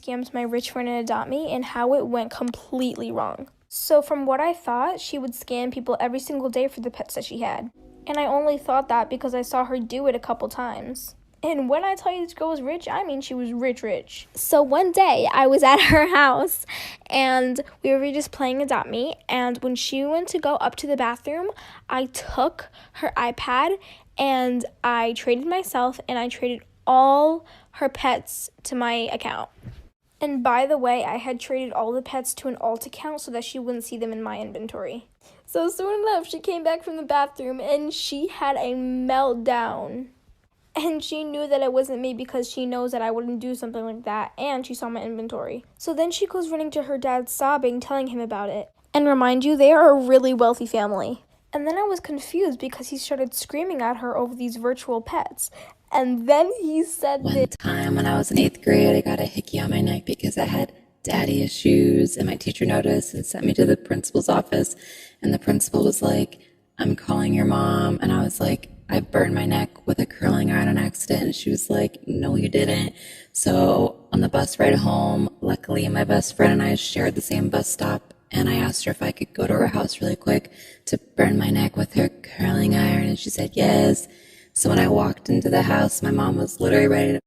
scams my rich friend and adopt me and how it went completely wrong. So from what I thought, she would scam people every single day for the pets that she had. And I only thought that because I saw her do it a couple times. And when I tell you this girl was rich, I mean she was rich. So one day I was at her house and we were just playing Adopt Me. And when she went to go up to the bathroom, I took her iPad and I traded myself and I traded all her pets to my account. And by the way, I had traded all the pets to an alt account so that she wouldn't see them in my inventory. So soon enough, she came back from the bathroom and she had a meltdown. And she knew that it wasn't me because she knows that I wouldn't do something like that, and she saw my inventory. So then she goes running to her dad sobbing, telling him about it. And remind you, they are a really wealthy family. And then I was confused because he started screaming at her over these virtual pets. And then he said One time when I was in 8th grade, I got a hickey on my neck because I had daddy issues, and my teacher noticed and sent me to the principal's office. And the principal was like, "I'm calling your mom." And I was like, "I burned my neck with a curling iron on accident." And she was like, "No, you didn't." So on the bus ride home, luckily my best friend and I shared the same bus stop, and I asked her if I could go to her house really quick to burn my neck with her curling iron, and she said yes. So when I walked into the house, my mom was literally ready to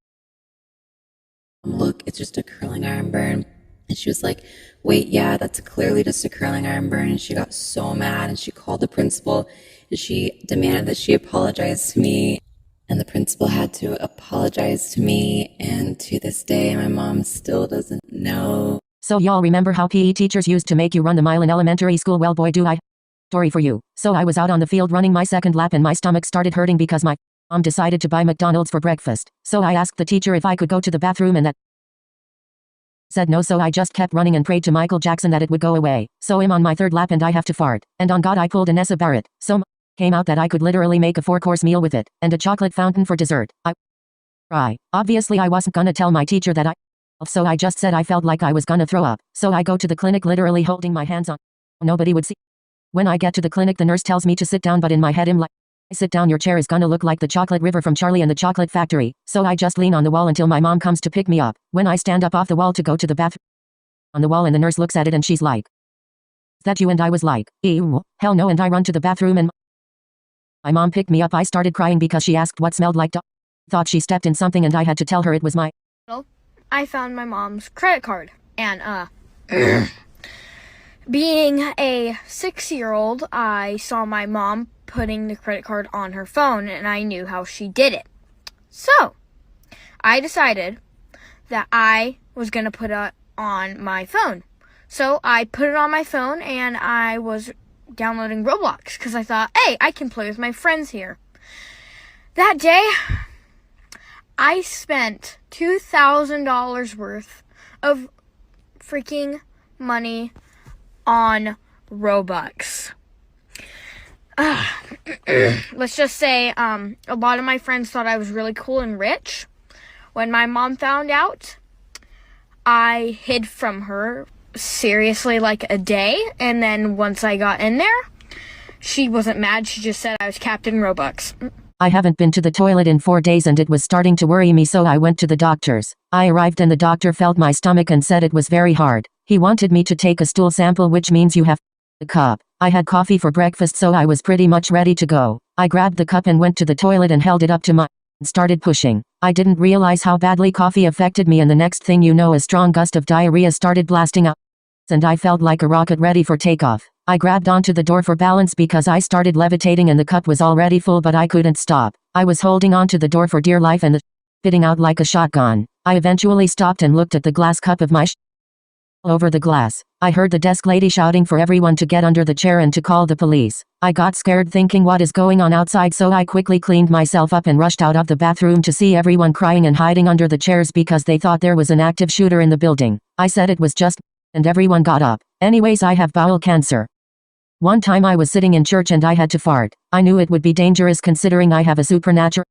look, it's just a curling iron burn. And she was like, "Wait, yeah, that's clearly just a curling iron burn." And she got so mad and she called the principal and she demanded that she apologize to me. And the principal had to apologize to me. And to this day, my mom still doesn't know. So y'all remember how PE teachers used to make you run the mile in elementary school? Well, boy, do I. Story for you. So I was out on the field running my second lap and my stomach started hurting because my mom decided to buy McDonald's for breakfast. So I asked the teacher if I could go to the bathroom and that said no, so I just kept running and prayed to Michael Jackson that it would go away. So I'm on my third lap and I have to fart. And on God I pulled an Essa Barrett. So came out that I could literally make a 4-course meal with it. And a chocolate fountain for dessert. Obviously I wasn't gonna tell my teacher that so I just said I felt like I was gonna throw up. So I go to the clinic literally holding my hands on. Nobody would see. When I get to the clinic, the nurse tells me to sit down, but in my head I'm like, "Sit down, your chair is gonna look like the chocolate river from Charlie and the Chocolate Factory." So I just lean on the wall until my mom comes to pick me up. When I stand up off the wall to go to the bathroom on the wall, and the nurse looks at it and she's like, "Is that you?" And I was like, "Ew, hell no." And I run to the bathroom and my mom picked me up. I started crying because she asked what smelled like thought she stepped in something and I had to tell her it was my. I found my mom's credit card and being a 6-year-old, I saw my mom putting the credit card on her phone and I knew how she did it. So I decided that I was going to put it on my phone. So I put it on my phone and I was downloading Roblox because I thought, hey, I can play with my friends here. That day, I spent $2,000 worth of freaking money on Robux. Let's just say a lot of my friends thought I was really cool and rich. When my mom found out, I hid from her seriously like a day, and then once I got in there, she wasn't mad. She just said I was Captain Robux. I haven't been to the toilet in 4 days and it was starting to worry me, so I went to the doctor's. I arrived and the doctor felt my stomach and said it was very hard. He wanted me to take a stool sample, which means you have a cup. I had coffee for breakfast, so I was pretty much ready to go. I grabbed the cup and went to the toilet and held it up to my and started pushing. I didn't realize how badly coffee affected me, and the next thing you know, a strong gust of diarrhea started blasting out and I felt like a rocket ready for takeoff. I grabbed onto the door for balance because I started levitating and the cup was already full, but I couldn't stop. I was holding onto the door for dear life and the spitting out like a shotgun. I eventually stopped and looked at the glass cup of my over the glass. I heard the desk lady shouting for everyone to get under the chair and to call the police. I got scared thinking what is going on outside, so I quickly cleaned myself up and rushed out of the bathroom to see everyone crying and hiding under the chairs because they thought there was an active shooter in the building. I said it was just and everyone got up. Anyways, I have bowel cancer. One time I was sitting in church and I had to fart. I knew it would be dangerous considering I have a supernatural.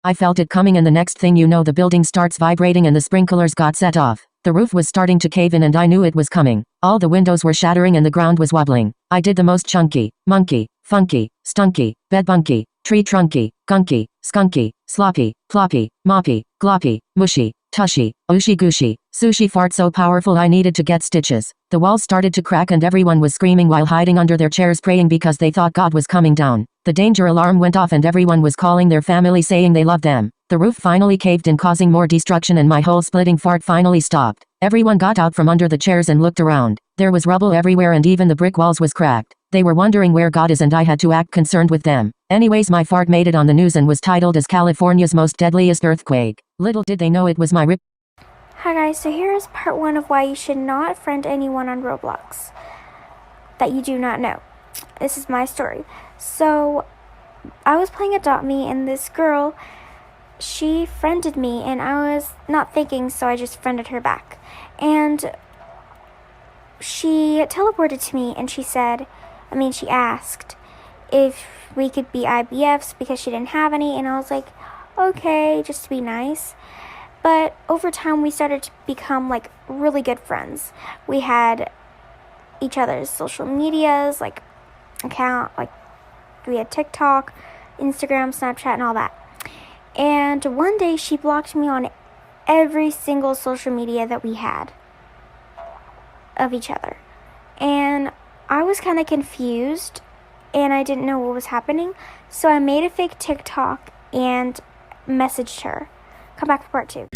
I felt it coming, and the next thing you know, the building starts vibrating and the sprinklers got set off. The roof was starting to cave in and I knew it was coming. All the windows were shattering and the ground was wobbling. I did the most chunky, monkey, funky, stunky, bed bunky, tree trunky, gunky, skunky, sloppy, ploppy, moppy, gloppy, mushy, Tushy, Ooshi Gooshi, sushi fart so powerful I needed to get stitches. The walls started to crack and everyone was screaming while hiding under their chairs praying because they thought God was coming down. The danger alarm went off and everyone was calling their family saying they loved them. The roof finally caved in causing more destruction and my whole splitting fart finally stopped. Everyone got out from under the chairs and looked around. There was rubble everywhere and even the brick walls was cracked. They were wondering where God is and I had to act concerned with them. Anyways, my fart made it on the news and was titled as California's most deadliest earthquake. Little did they know it was my rip. Hi guys, so here is part 1 of why you should not friend anyone on Roblox that you do not know. This is my story. So, I was playing Adopt Me and this girl, she friended me and I was not thinking, so I just friended her back. And she teleported to me and she asked if we could be IBFs because she didn't have any, and I was like, okay, just to be nice. But over time, we started to become like really good friends. We had each other's social medias, like we had TikTok, Instagram, Snapchat, and all that. And one day she blocked me on every single social media that we had of each other. And I was kind of confused and I didn't know what was happening. So I made a fake TikTok and messaged her. Come back for part 2.